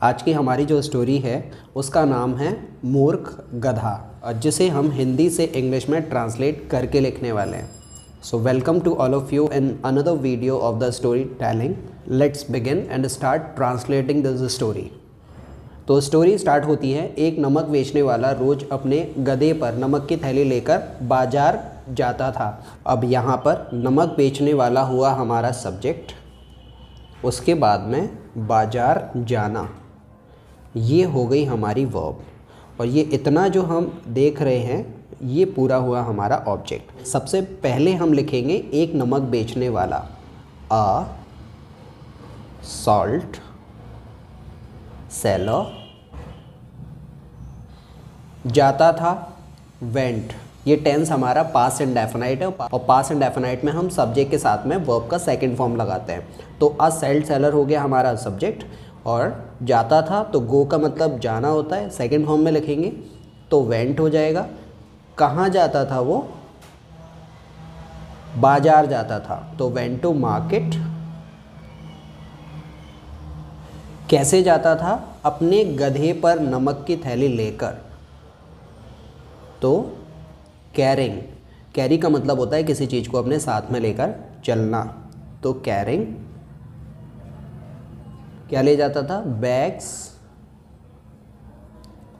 आज की हमारी जो स्टोरी है उसका नाम है मूर्ख गधा, जिसे हम हिंदी से इंग्लिश में ट्रांसलेट करके लिखने वाले हैं। So welcome to all of you in another video of the story telling. Let's begin and start translating this story. तो स्टोरी स्टार्ट होती है, एक नमक बेचने वाला रोज़ अपने गधे पर नमक की थैली लेकर बाजार जाता था। अब यहाँ पर नमक बेचने वाला हुआ हमारा सब्जेक्ट, उसके बाद में बाजार जाना ये हो गई हमारी वर्ब, और ये इतना जो हम देख रहे हैं ये पूरा हुआ हमारा ऑब्जेक्ट। सबसे पहले हम लिखेंगे एक नमक बेचने वाला, अ सॉल्ट सेलर। जाता था, वेंट। ये टेंस हमारा पास्ट इंडेफिनाइट है, और पास्ट इंडेफिनाइट में हम सब्जेक्ट के साथ में वर्ब का सेकंड फॉर्म लगाते हैं। तो अ सेल्ड सेलर हो गया हमारा सब्जेक्ट, और जाता था तो गो का मतलब जाना होता है, सेकंड फॉर्म में लिखेंगे तो वेंट हो जाएगा। कहाँ जाता था वो? बाजार जाता था, तो वेंट टू मार्केट। कैसे जाता था? अपने गधे पर नमक की थैली लेकर, तो कैरिंग। कैरी का मतलब होता है किसी चीज़ को अपने साथ में लेकर चलना, तो कैरिंग। क्या ले जाता था? Bags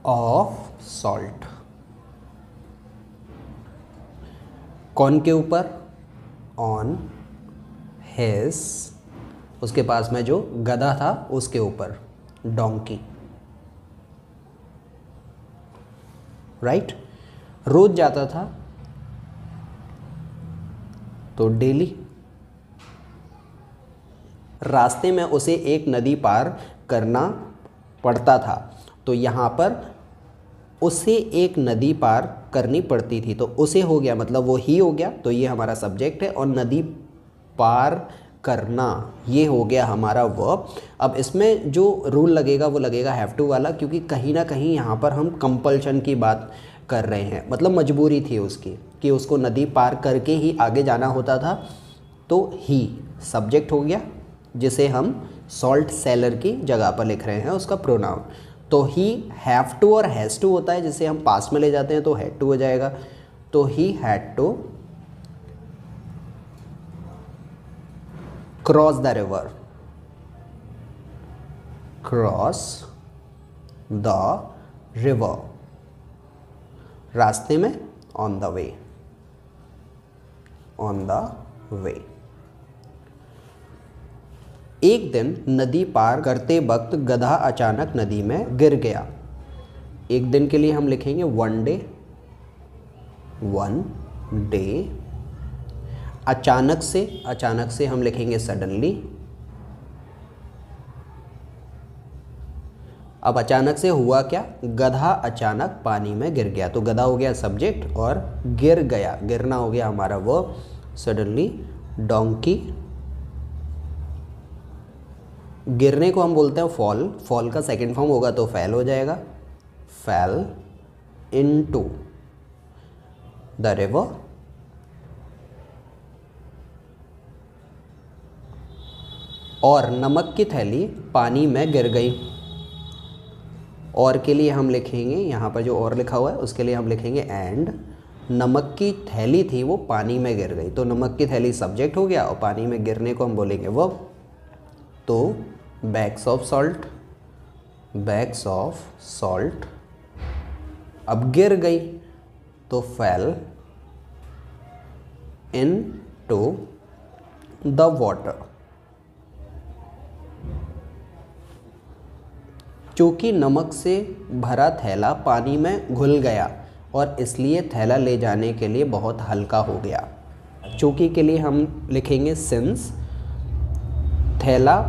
of salt. कौन के ऊपर? ऑन हिज, उसके पास में जो गधा था उसके ऊपर, डोंकी। राइट। रोज जाता था, तो डेली। रास्ते में उसे एक नदी पार करना पड़ता था, तो यहाँ पर उसे एक नदी पार करनी पड़ती थी, तो उसे हो गया मतलब वो ही हो गया, तो ये हमारा सब्जेक्ट है, और नदी पार करना ये हो गया हमारा वर्ब। अब इसमें जो रूल लगेगा वो लगेगा हैव टू वाला, क्योंकि कहीं ना कहीं यहाँ पर हम कंपल्शन की बात कर रहे हैं, मतलब मजबूरी थी उसकी कि उसको नदी पार करके ही आगे जाना होता था। तो ही सब्जेक्ट हो गया, जिसे हम सॉल्ट सेलर की जगह पर लिख रहे हैं उसका प्रोनाउन। तो ही हैव टू और हैज़ टू होता है, जिसे हम पास्ट में ले जाते हैं तो हैड टू हो जाएगा। तो he had to cross the river, cross the river. रास्ते में, on the way, on the way. एक दिन नदी पार करते वक्त गधा अचानक नदी में गिर गया। एक दिन के लिए हम लिखेंगे वन डे, वन डे। अचानक से हम लिखेंगे सडनली। अब अचानक से हुआ क्या? गधा अचानक पानी में गिर गया, तो गधा हो गया सब्जेक्ट, और गिर गया, गिरना हो गया हमारा वर्ब। Suddenly donkey. गिरने को हम बोलते हैं फॉल, फॉल का सेकंड फॉर्म होगा तो फैल हो जाएगा, फैल इनटू द रिवर। और नमक की थैली पानी में गिर गई। और के लिए हम लिखेंगे, यहाँ पर जो और लिखा हुआ है उसके लिए हम लिखेंगे एंड। नमक की थैली थी वो पानी में गिर गई, तो नमक की थैली सब्जेक्ट हो गया, और पानी में गिरने को हम बोलेंगे वर्ब। तो bags of salt, bags of salt. अब गिर गई तो fell into the water. चूंकि नमक से भरा थैला पानी में घुल गया, और इसलिए थैला ले जाने के लिए बहुत हल्का हो गया। चूंकि के लिए हम लिखेंगे सिंस। थैला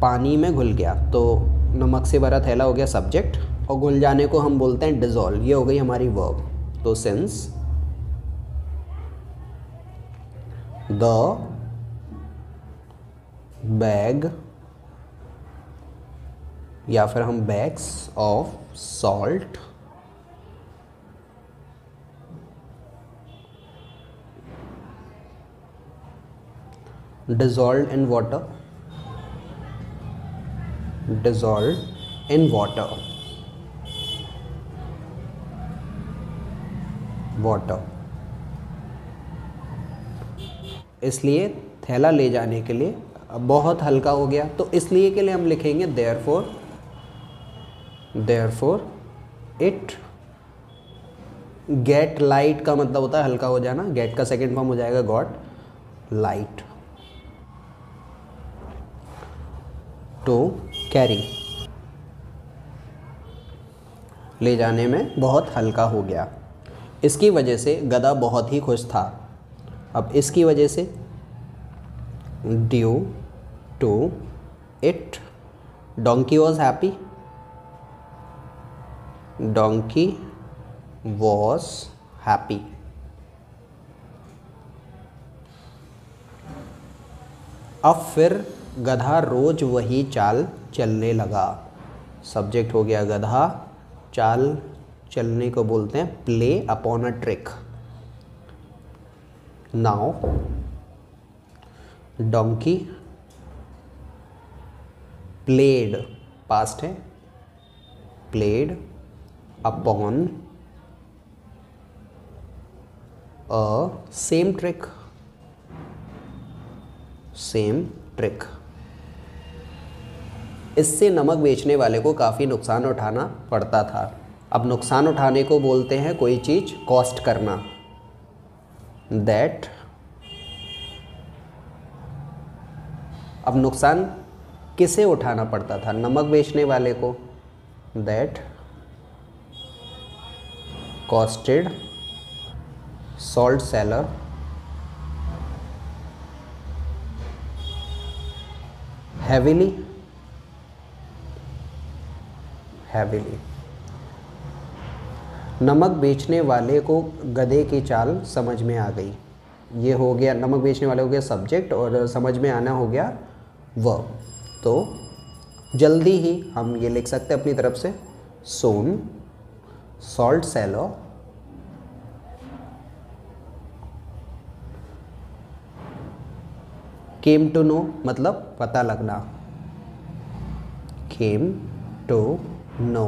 पानी में घुल गया, तो नमक से भरा थैला हो गया सब्जेक्ट, और घुल जाने को हम बोलते हैं डिज़ोल्व, ये हो गई हमारी वर्ब। तो सिंस द बैग, या फिर हम bags of salt dissolved in water, dissolved in water, water. इसलिए थैला ले जाने के लिए बहुत हल्का हो गया, तो इसलिए के लिए हम लिखेंगे therefore, therefore it get light का मतलब होता है हल्का हो जाना, गेट का सेकेंड फॉर्म हो जाएगा गॉट लाइट, टू कैरी, ले जाने में बहुत हल्का हो गया। इसकी वजह से गधा बहुत ही खुश था। अब इसकी वजह से due to it donkey was happy, donkey was happy. अब फिर गधा रोज वही चाल चलने लगा। सब्जेक्ट हो गया गधा, चाल चलने को बोलते हैं play upon a trick. Now donkey played, past है, played upon a same trick, same trick. इससे नमक बेचने वाले को काफ़ी नुकसान उठाना पड़ता था। अब नुकसान उठाने को बोलते हैं कोई चीज़ कॉस्ट करना, दैट। अब नुकसान किसे उठाना पड़ता था? नमक बेचने वाले को, that costed salt seller heavily, heavily. नमक बेचने वाले को गधे की चाल समझ में आ गई। ये हो गया, नमक बेचने वाले हो गया सब्जेक्ट और समझ में आना हो गया वर्ब। तो जल्दी ही हम ये लिख सकते हैं अपनी तरफ से, सोन salt seller came to know मतलब पता लगना, came to know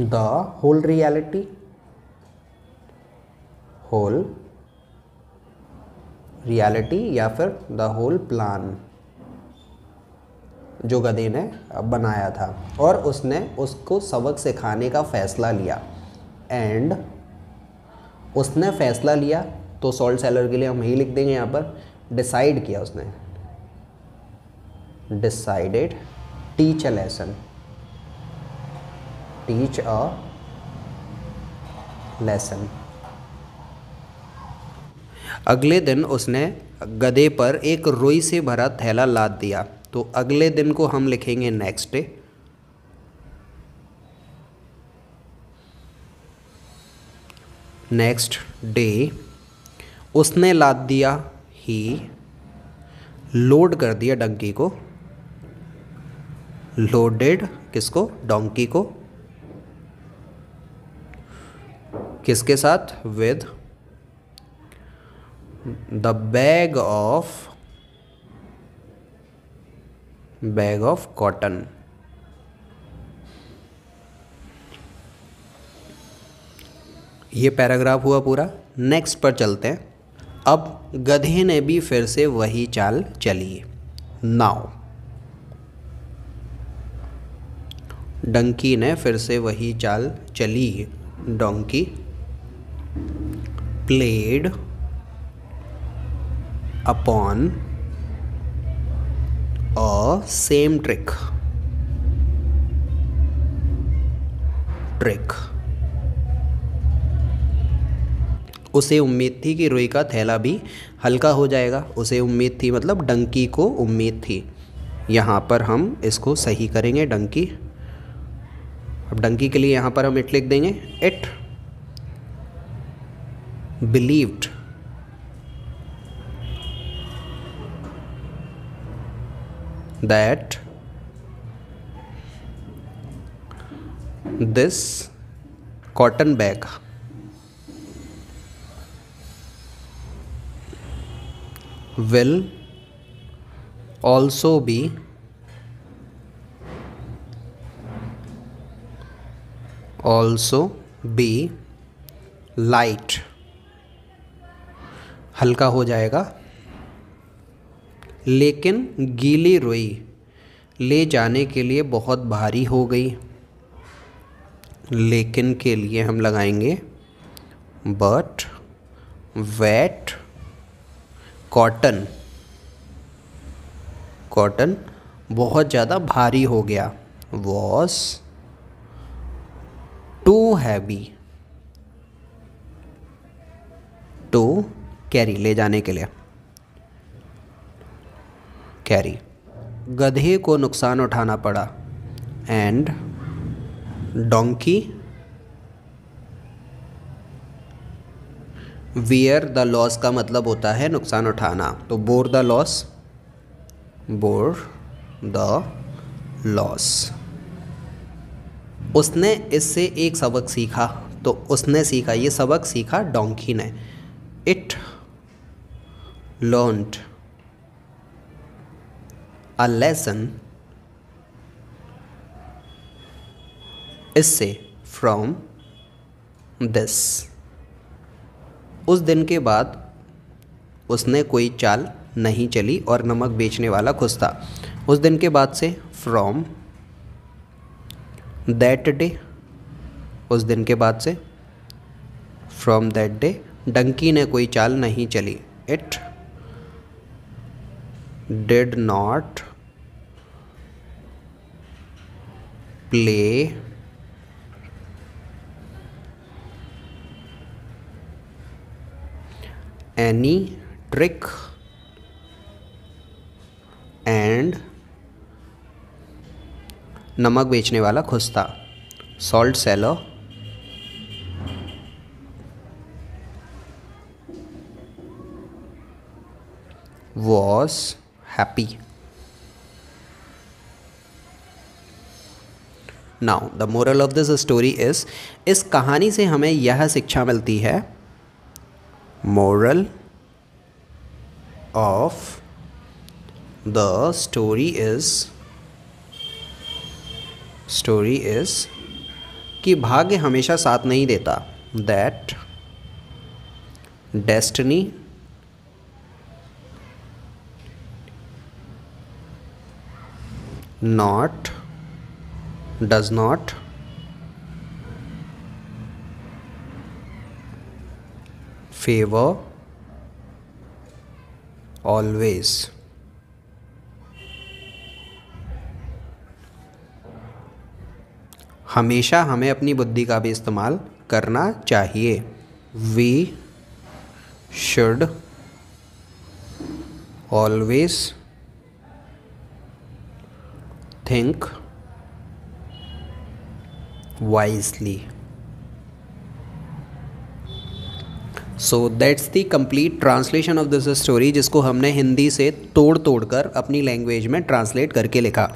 the whole reality, whole reality या फिर द होल प्लान जो गधे ने बनाया था, और उसने उसको सबक सिखाने का फैसला लिया। एंड उसने फैसला लिया, तो सॉल्ट सेलर के लिए हम यही लिख देंगे यहाँ पर, डिसाइड किया उसने, decided teach a lesson, teach a lesson. अगले दिन उसने गधे पर एक रुई से भरा थैला लाद दिया। तो अगले दिन को हम लिखेंगे नेक्स्ट डे, नेक्स्ट डे उसने लाद दिया, ही लोड कर दिया डंकी को, लोडेड किसको? डोंकी को, किसके साथ? With the bag of cotton. ये पैराग्राफ हुआ पूरा। नेक्स्ट पर चलते हैं। अब गधे ने भी फिर से वही चाल चली। नाउ डंकी ने फिर से वही चाल चली, donkey played upon a same trick, उसे उम्मीद थी कि रुई का थैला भी हल्का हो जाएगा। उसे उम्मीद थी मतलब डंकी को उम्मीद थी। यहाँ पर हम इसको सही करेंगे, डंकी। अब डंकी के लिए यहाँ पर हम इट लिख देंगे, it believed that this cotton bag will also be also be light, हल्का हो जाएगा। लेकिन गीली रुई ले जाने के लिए बहुत भारी हो गई। लेकिन के लिए हम लगाएंगे बट वेट कॉटन, कॉटन बहुत ज़्यादा भारी हो गया। Was too heavy to carry, ले जाने के लिए कैरी। गधे को नुकसान उठाना पड़ा। And donkey wear the loss का मतलब होता है नुकसान उठाना, तो bore the loss, bore the loss. उसने इससे एक सबक सीखा, तो उसने सीखा, ये सबक सीखा डोंकी ने। इट लर्न्ड अ लेसन, इससे फ्रॉम दिस। उस दिन के बाद उसने कोई चाल नहीं चली और नमक बेचने वाला खुश था। उस दिन के बाद से फ्रॉम दैट डे, उस दिन के बाद से फ्रॉम दैट डे डंकी ने कोई चाल नहीं चली। It did not play any trick and नमक बेचने वाला खुश था। Salt seller was happy. Now the moral of this story is, इस कहानी से हमें यह शिक्षा मिलती है, moral of the story is कि भाग्य हमेशा साथ नहीं देता। That destiny does not favor always। हमेशा हमें अपनी बुद्धि का भी इस्तेमाल करना चाहिए। We should always think wisely। So that's the complete translation of this story, जिसको हमने हिंदी से तोड़ कर अपनी लैंग्वेज में ट्रांसलेट करके लिखा।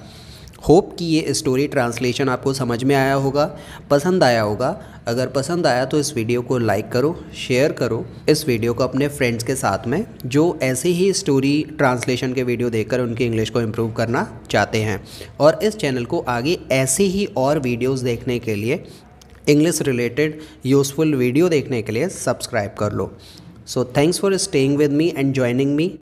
होप कि ये स्टोरी ट्रांसलेशन आपको समझ में आया होगा, पसंद आया होगा। अगर पसंद आया तो इस वीडियो को लाइक करो, शेयर करो इस वीडियो को अपने फ्रेंड्स के साथ में, जो ऐसे ही स्टोरी ट्रांसलेशन के वीडियो देखकर उनकी इंग्लिश को इम्प्रूव करना चाहते हैं। और इस चैनल को आगे ऐसे ही और वीडियोज़ देखने के लिए, इंग्लिश रिलेटेड यूज़फुल वीडियो देखने के लिए सब्सक्राइब कर लो। So thanks for staying with me and joining me.